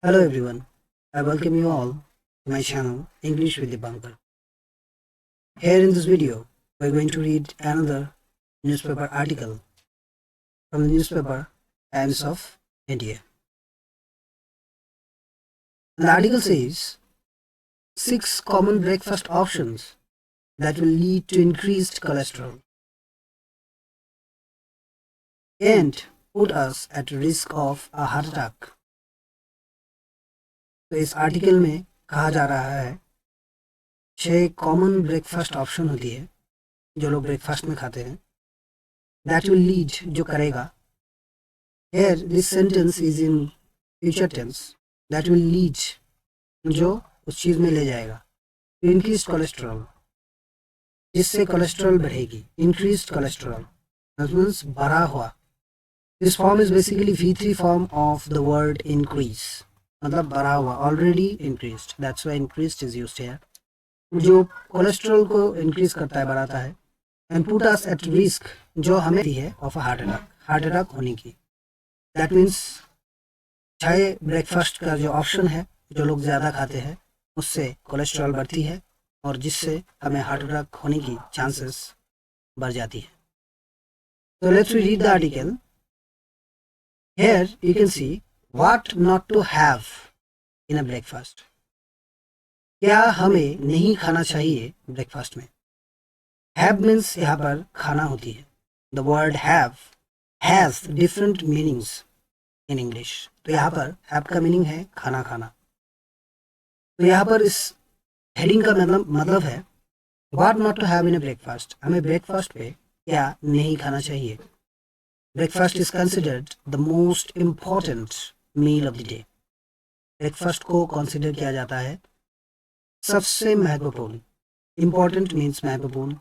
Hello everyone, I welcome you all to my channel English with Dipankar. Here in this video, we're going to read another newspaper article from the newspaper Times of India. And the article says 6 common breakfast options that will lead to increased cholesterol and put us at risk of a heart attack. तो इस article में कहा जा रहा है 6 common breakfast option होती है जो लोग ब्रेकफास्ट में खाते हैं that will lead जो करेगा. Here this sentence is in future tense. That will lead जो उस चीज में ले जाएगा. Increased cholesterol जिससे कोलेस्ट्रॉल बढ़ेगी. Increased cholesterol that means बढ़ा हुआ. This form is basically V3 form of the word increase. मतलब बढ़ा हुआ. Already increased. That's why increased is used here. जो कोलेस्ट्रॉल को इंक्रीज करता है, बढ़ाता है. And put us at risk जो हमें दी है of a heart attack होने की. That means 6 ब्रेकफास्ट का जो ऑप्शन है जो लोग ज़्यादा खाते हैं उससे कोलेस्ट्रॉल बढ़ती है और जिससे हमें हार्ट अटैक होने की चांसेस बढ़ जाती है. So let's read the article. Here you can see what not to have in a breakfast. क्या हमें नहीं खाना चाहिए ब्रेकफास्ट में. Have means यहाँ पर खाना होती है. The word have has different meanings in English. तो यहाँ पर have का मीनिंग है खाना खाना. तो यहाँ पर इस हेडिंग का मतलब है what not to have in a breakfast. हमें ब्रेकफास्ट पे क्या नहीं खाना चाहिए. Breakfast is considered the most important meal of the day. Breakfast को कंसिडर किया जाता है सबसे महत्वपूर्ण. Important means महत्वपूर्ण.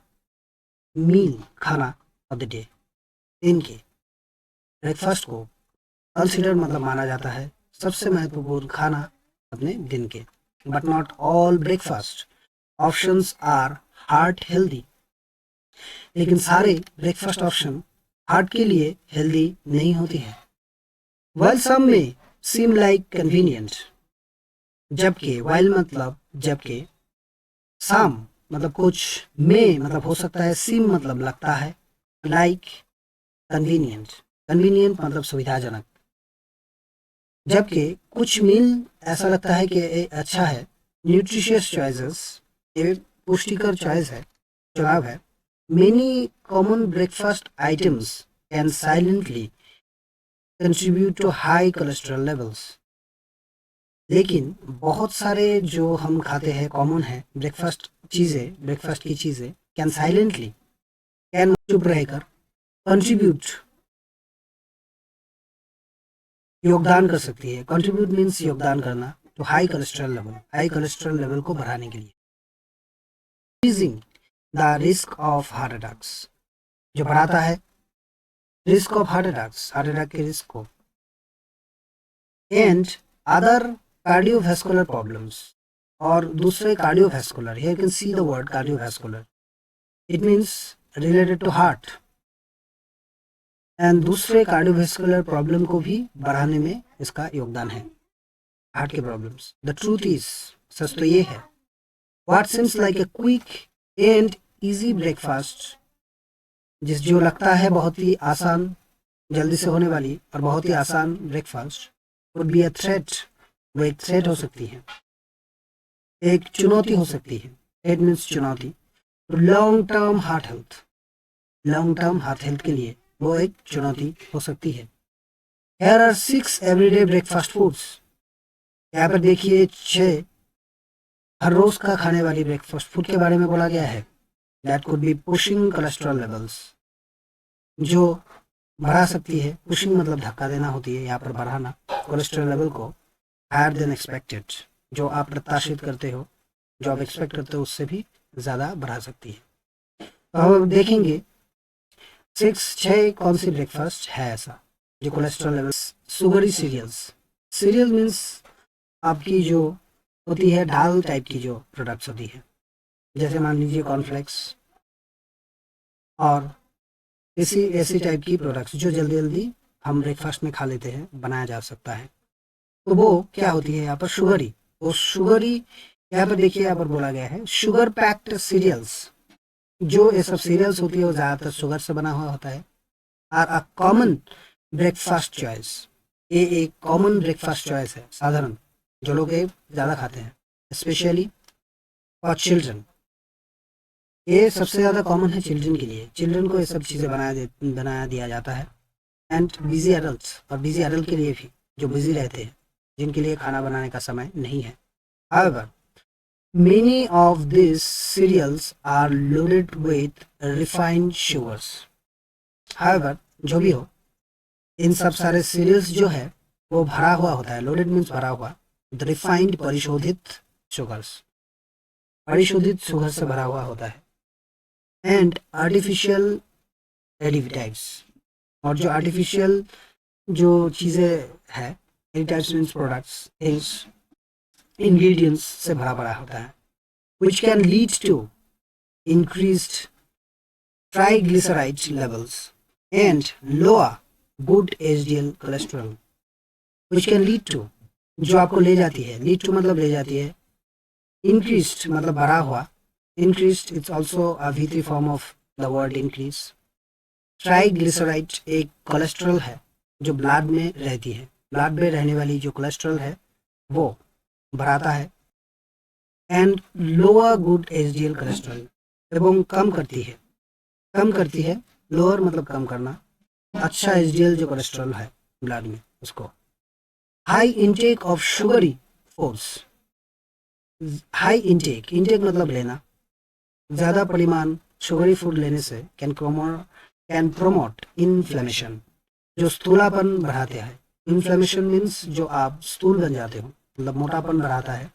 मील खाना ऑफ द डे दिन के. ब्रेकफास्ट को कंसिडर मतलब माना जाता है सबसे महत्वपूर्ण खाना अपने दिन के. But not all breakfast options are heart healthy. लेकिन सारे ब्रेकफास्ट ऑप्शन हार्ट के लिए हेल्दी नहीं होती है. while some may seem like convenient जबकि while मतलब जबकि some मतलब कुछ में मतलब हो सकता है. seem मतलब लगता है. like convenient मतलब सुविधाजनक. जबकि कुछ मील ऐसा लगता है कि अच्छा है. न्यूट्रिशियस चॉइसेस ये पुष्टिकर चॉइस है, चुनाव है. Many common breakfast items can silently contribute to high cholesterol levels. लेकिन बहुत सारे जो हम खाते हैं कॉमन है ब्रेकफास्ट की चीज़ें कैन साइलेंटली कैन चुप रहकर कंट्रीब्यूट योगदान कर सकती है. कंट्रीब्यूट मीन्स योगदान करना. तो हाई कोलेस्ट्रॉल लेवल को बढ़ाने के लिए. Increasing the risk of heart attacks जो बढ़ाता है रिस्क ऑफ हार्ट अटैक के रिस्क को. एंड अदर कार्डियोवैस्कुलर प्रॉब्लम्स और दूसरे cardiovascular. Here you can see the word cardiovascular. It means related to heart. And दूसरे कार्डियोवैस्कुलर प्रॉब्लम को भी बढ़ाने में इसका योगदान है. हार्ट के प्रॉब्लम्स. द ट्रूथ इज सच तो ये है what seems like a quick and easy breakfast जो लगता है बहुत ही आसान, जल्दी से होने वाली और बहुत ही आसान breakfast would be a threat. वो एक थ्रेट हो सकती है, एक चुनौती हो सकती है. इट मीन्स चुनौती. लॉन्ग टर्म हार्ट हेल्थ के लिए वो एक चुनौती हो सकती है. Here are 6 everyday breakfast foods. यहाँ पर देखिए 6 हर रोज का खाने वाली ब्रेकफास्ट फूड के बारे में बोला गया है. That could be pushing cholesterol levels जो बढ़ा सकती है. पुशिंग मतलब धक्का देना होती है, यहाँ पर बढ़ाना कोलेस्ट्रॉल लेवल को हायर देन एक्सपेक्टेड. जो आप प्रत्याशित करते हो, जो आप एक्सपेक्ट करते हो उससे भी ज़्यादा बढ़ा सकती है. तो हम देखेंगे 6 कौन सी ब्रेकफास्ट है ऐसा जो cholesterol level. Sugri serial means आपकी जो होती है दाल टाइप की जो प्रोडक्ट्स होती है, जैसे मान लीजिए कॉर्नफ्लेक्स और ऐसी टाइप की प्रोडक्ट्स जो जल्दी हम ब्रेकफास्ट में खा लेते हैं, बनाया जा सकता है. तो वो क्या होती है यहाँ पर, शुगरी। तो शुगरी यहाँ पर देखिए, यहाँ पर बोला गया है शुगर पैक्ड सीरियल्स, जो ये सब सीरियल्स होती है वो ज्यादातर शुगर से बना हुआ होता है, are a common breakfast choice. ये एक कॉमन ब्रेकफास्ट चॉइस है, साधारण, जो लोग ये ज्यादा खाते हैं, स्पेशली फॉर चिल्ड्रन। ये सबसे ज्यादा कॉमन है चिल्ड्रन के लिए, चिल्ड्रन को ये सब चीजें बनाया दिया जाता है। एंड बिजी एडल्ट्स, और बिजी एडल्ट के लिए भी, जो बिजी रहते हैं, जिनके लिए खाना बनाने का समय नहीं है। However, many of these cereals are loaded with refined sugars. However, जो भी हो, इन सब सारे सीरियल्स जो है वो भरा हुआ होता है, लोडेड मीन्स भरा हुआ, रिफाइंड परिशोधित शुगर्स, परिशोधित शुगर से भरा हुआ होता है, एंड आर्टिफिशियल एडिटिव्स, और जो आर्टिफिशियल जो चीज़ें है, additives means products, things, ingredients से भरा पड़ा होता है, which can lead to increased triglyceride levels and lower good HDL cholesterol, which can lead to, जो आपको ले जाती है, lead to मतलब ले जाती है, increased मतलब बढ़ा हुआ, increased it's also a V3 form of the word increase। Triglyceride एक कोलेस्ट्रॉल है जो ब्लड में रहती है, ब्लड में रहने वाली जो कोलेस्ट्रॉल है वो बढ़ाता है, and lower good HDL cholesterol, एवं कम करती है, लोअर मतलब कम करना, अच्छा एचडीएल जो कोलेस्ट्रॉल है ब्लड में उसको। High intake of sugary foods, high intake मतलब लेना, ज्यादा परिमाण शुगरी फूड लेने से कैन प्रोमोट इन्फ्लेमेशन, जो स्थूलापन बढ़ाते हैं। इन्फ्लेमेशन मीन्स जो आप स्थूल बन जाते हो, मतलब मोटापन बढ़ाता है।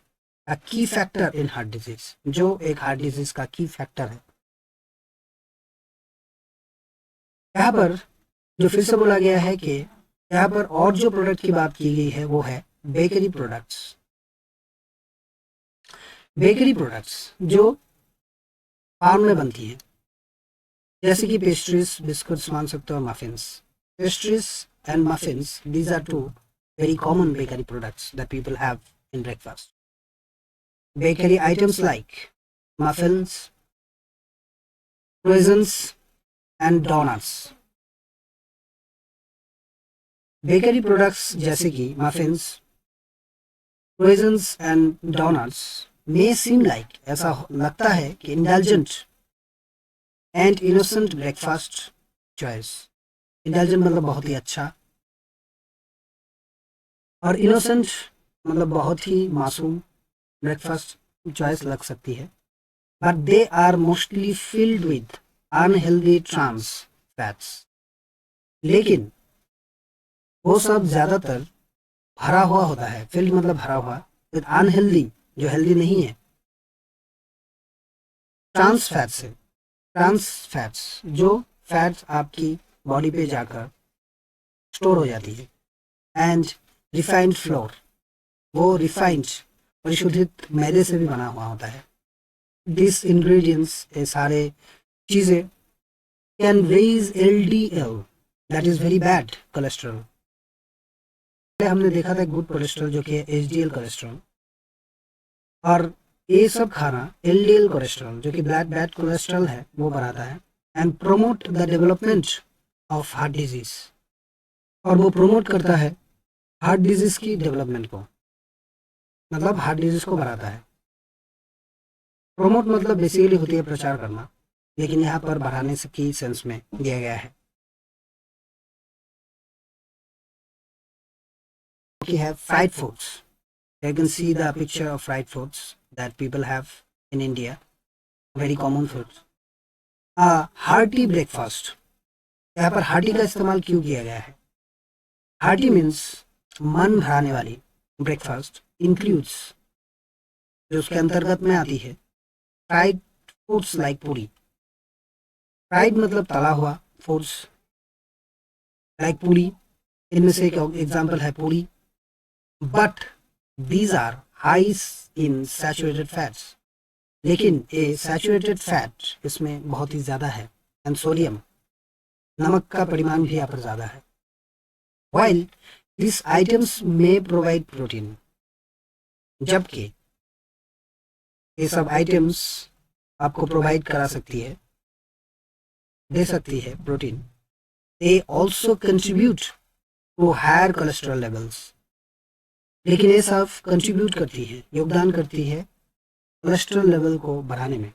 अ की फैक्टर इन हार्ट डिजीज, जो एक हार्ट डिजीज का की फैक्टर है। यहाँ पर जो फिर से बोला गया है कि यहाँ पर और जो प्रोडक्ट की बात की गई है वो है बेकरी प्रोडक्ट्स। बेकरी प्रोडक्ट्स जो फार्म में बनती है, जैसे कि पेस्ट्रीज, बिस्कुट्स मान सकते हो, muffins. Pastries and muffins, these are two very common bakery products that people have in breakfast. Bakery items like muffins, croissants and donuts. Bakery products जैसे कि muffins, croissants and donuts may seem like, ऐसा लगता है कि indulgent and innocent breakfast choice। indulgent मतलब बहुत ही अच्छा, और innocent मतलब बहुत ही मासूम ब्रेकफास्ट चॉइस लग सकती है। But they are mostly filled with unhealthy trans fats, लेकिन वो सब ज्यादातर भरा हुआ होता है, फिल्ड मतलब भरा हुआ, विद अनहेल्दी जो हेल्दी नहीं है, ट्रांस फैट्स से, ट्रांस फैट्स जो फैट्स आपकी बॉडी पे जाकर स्टोर हो जाती है, एंड रिफाइंड फ्लोर, वो रिफाइंड परिशोधित मैदे से भी बना हुआ होता है। दिस इंग्रेडिएंट्स, ये सारे चीजें, can raise LDL, that is very bad cholesterol. पहले हमने देखा था गुड कोलेस्ट्रॉल जो कि HDL कोलेस्ट्रॉल, और ये सब खाना LDL कोलेस्ट्रॉल जो कि बैड कोलेस्ट्रॉल है वो बढ़ाता है, and promote the development of heart disease, और वो प्रोमोट करता है हार्ट डिजीज की डेवलपमेंट को, मतलब हार्ट डिजीज को बढ़ाता है। प्रोमोट मतलब बेसिकली होती है प्रचार करना, लेकिन यहाँ पर बढ़ाने से की सेंस में दिया गया है। We have fried foods. You can see the picture of fried foods that people have in India, very common foods. Hearty breakfast. यहाँ पर hearty का इस्तेमाल क्यों किया गया है? Hearty means मन भराने वाली। Breakfast includes, जो उसके अंतर्गत में आती है, fried foods like पूरी। फ्राइड मतलब तला हुआ, फूड्स लाइक पूरी, इनमें से एक एग्जांपल है puri. But these are high in saturated fats, लेकिन ये सैचुरेटेड फैट इसमें बहुत ही ज्यादा है, एंड सोडियम, नमक का परिमाण भी यहाँ पर ज्यादा है। वाइल दिस आइटम्स में प्रोवाइड प्रोटीन, जबकि ये सब आइटम्स आपको प्रोवाइड करा सकती है, दे सकती है protein. They also contribute to higher cholesterol levels, लेकिन ये सब कंट्रीब्यूट करती है, योगदान करती है कोलेस्ट्रॉल लेवल को बढ़ाने में,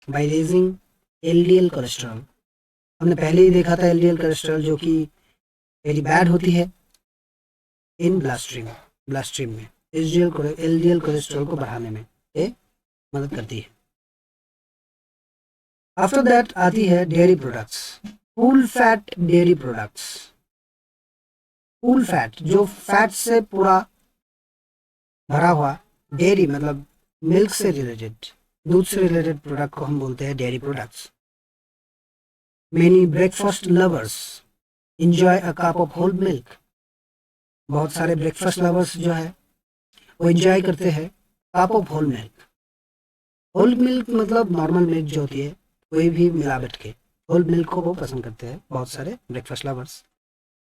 बाय रेजिंग एलडीएल कोलेस्ट्रॉल। हमने पहले ही देखा था एलडीएल कोलेस्ट्रॉल जो कि वेरी बैड होती है इन ब्लड स्ट्रीम में एलडीएल कोलेस्ट्रॉल को बढ़ाने में ये मदद करती है। आफ्टर दैट आती है dairy products, full fat dairy products. Full fat जो फैट से पूरा भरा हुआ, डेयरी मतलब मिल्क से रिलेटेड, दूध से रिलेटेड प्रोडक्ट को हम बोलते हैं dairy products. Many breakfast lovers enjoy a cup of whole milk। बहुत सारे ब्रेकफास्ट लवर्स जो है वो एंजॉय करते हैं cup of whole milk. Whole milk मतलब नॉर्मल मिल्क जो होती है, कोई भी मिलावट के होल मिल्क को वो पसंद करते हैं बहुत सारे breakfast lovers.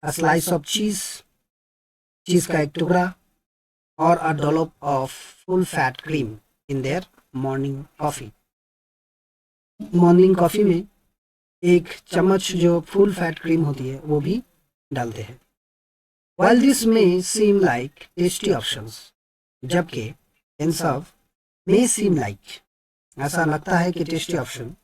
A slice of cheese का एक टुकड़ा, और a dollop of full fat cream in their morning coffee. Morning coffee में एक चम्मच जो फुल फैट क्रीम होती है वो भी डालते हैं। While this may seem like tasty options, जबकि इन सब may seem like ऐसा लगता है कि tasty option,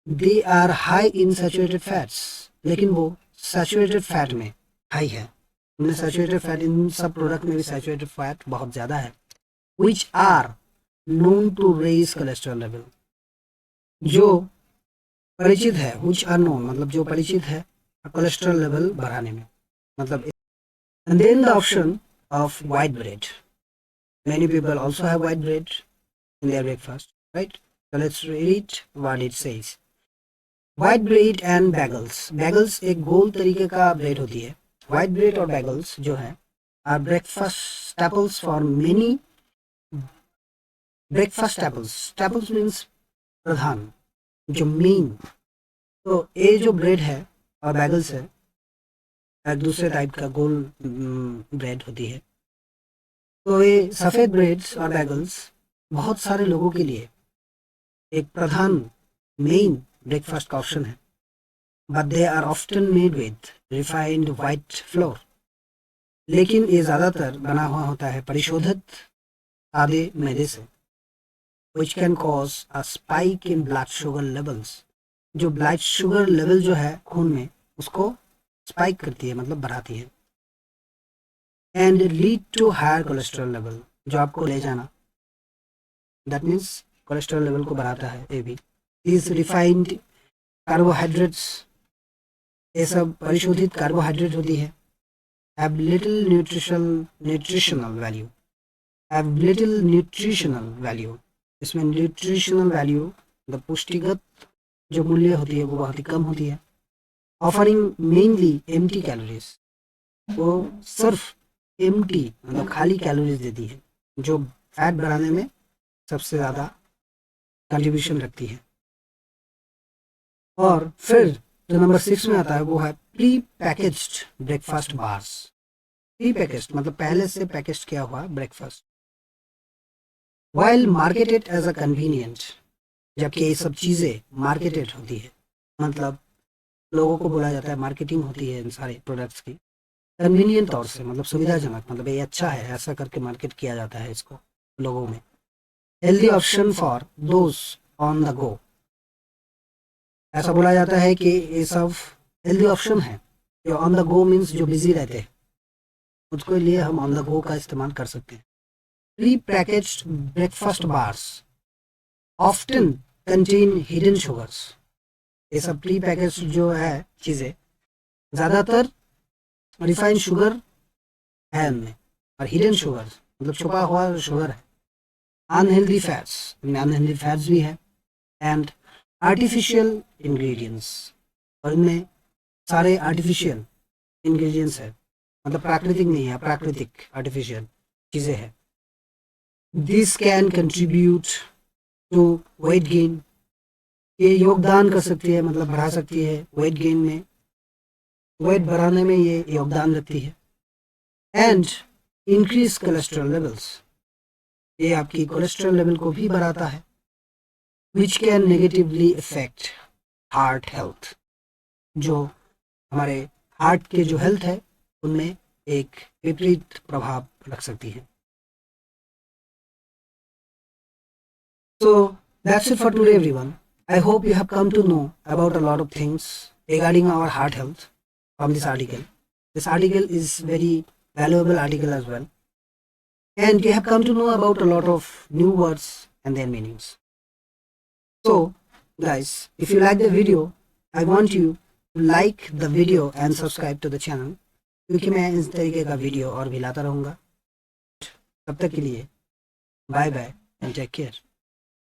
they are high in saturated fats, लेकिन वो सैचुरेटेड फैट में हाई है। हमने सैचुरेटेड फैट, इन सब प्रोडक्ट में भी सैचुरेटेड फैट बहुत ज़्यादा है। which are known to raise cholesterol level, जो परिचित है, which are known मतलब जो परिचित है कोलेस्ट्रॉल लेवल बढ़ाने में, मतलब। And then the option of white bread. Many people also have white bread in their breakfast, right? So let's read what it says. White bread and bagels. Bagels एक गोल तरीके का ब्रेड होती है। White bread और bagels जो है are breakfast staples for many breakfast staples. Staples means प्रधान, जो main. तो ये जो ब्रेड है और bagels है एक दूसरे टाइप का गोल ब्रेड होती है। तो ये सफ़ेद ब्रेड्स और बैगल्स बहुत सारे लोगों के लिए एक प्रधान मेन ब्रेकफास्ट का ऑप्शन है। But they are often made with refined white flour, लेकिन ये ज़्यादातर बना हुआ होता है परिशोधित सादे मैदे से। Which can cause a spike in blood sugar levels, जो ब्लड शुगर लेवल जो है खून में उसको स्पाइक करती है, मतलब बढ़ाती है। And lead to higher cholesterol level, जो आपको ले जाना, दैट मीन्स कोलेस्ट्रॉल लेवल को बढ़ाता है ये भी। इज रिफाइंड कार्बोहाइड्रेट्स, ये सब परिशोधित कार्बोहाइड्रेट होती है। हैव लिटिल न्यूट्रिशनल वैल्यू, इसमें न्यूट्रिशनल वैल्यू मतलब पुष्टिगत जो मूल्य होती है वो बहुत ही कम होती है। ऑफरिंग मेनली एम्प्टी कैलोरीज, वो सिर्फ एम्प्टी मतलब खाली कैलोरीज देती है, जो फैट बढ़ाने में सबसे ज़्यादा कंट्रीब्यूशन रखती है। और फिर जो नंबर 6 में आता है वो है pre packaged breakfast bars. Pre packaged मतलब पहले से पैकेज किया हुआ breakfast. While marketed as a convenient, जबकि ये सब चीज़ें मार्केटेड होती है, मतलब लोगों को बोला जाता है, मार्केटिंग होती है इन सारे प्रोडक्ट्स की कन्वीनियंट तौर से, मतलब सुविधाजनक, मतलब ये अच्छा है, ऐसा करके मार्केट किया जाता है इसको लोगों में। Healthy option for those on the go, ऐसा बोला जाता है कि ये सब हेल्दी ऑप्शन है। जो ऑन द गो मीन्स जो बिजी रहते हैं, उसके लिए हम ऑन द गो का इस्तेमाल कर सकते हैं। Pre packaged breakfast bars often contain hidden sugars, ये सब प्री पैकेज्ड जो है चीज़ें ज़्यादातर रिफाइंड शुगर है उनमें, और हिडन शुगर मतलब छुपा हुआ शुगर है। अनहेल्दी फैट्स, इनमें अनहेल्दी फैट्स भी है। एंड आर्टिफिशियल इंग्रेडिएंट्स, और इनमें सारे आर्टिफिशियल इंग्रेडिएंट्स है, मतलब प्राकृतिक नहीं है, प्राकृतिक आर्टिफिशियल चीज़ें हैं। This can contribute to weight gain, ये योगदान कर सकती है, मतलब बढ़ा सकती है वेट गेन में, वेट बढ़ाने में ये योगदान रखती है। एंड इंक्रीज कोलेस्ट्रॉल लेवल्स, ये आपकी कोलेस्ट्रॉल लेवल को भी बढ़ाता है, which can negatively effect heart health, जो हमारे हार्ट के जो हेल्थ है उनमें एक विपरीत प्रभाव रख सकती है। So that's it for today everyone. I hope you have come to know about a lot of things regarding our heart health from this article. This article is very valuable article as well. And you have come to know about a lot of new words and their meanings. So guys, if you like the video, I want you to like the video and subscribe to the channel, क्योंकि मैं इस तरीके का video और भी लाता रहूँगा। तब तक के लिए bye bye and take care.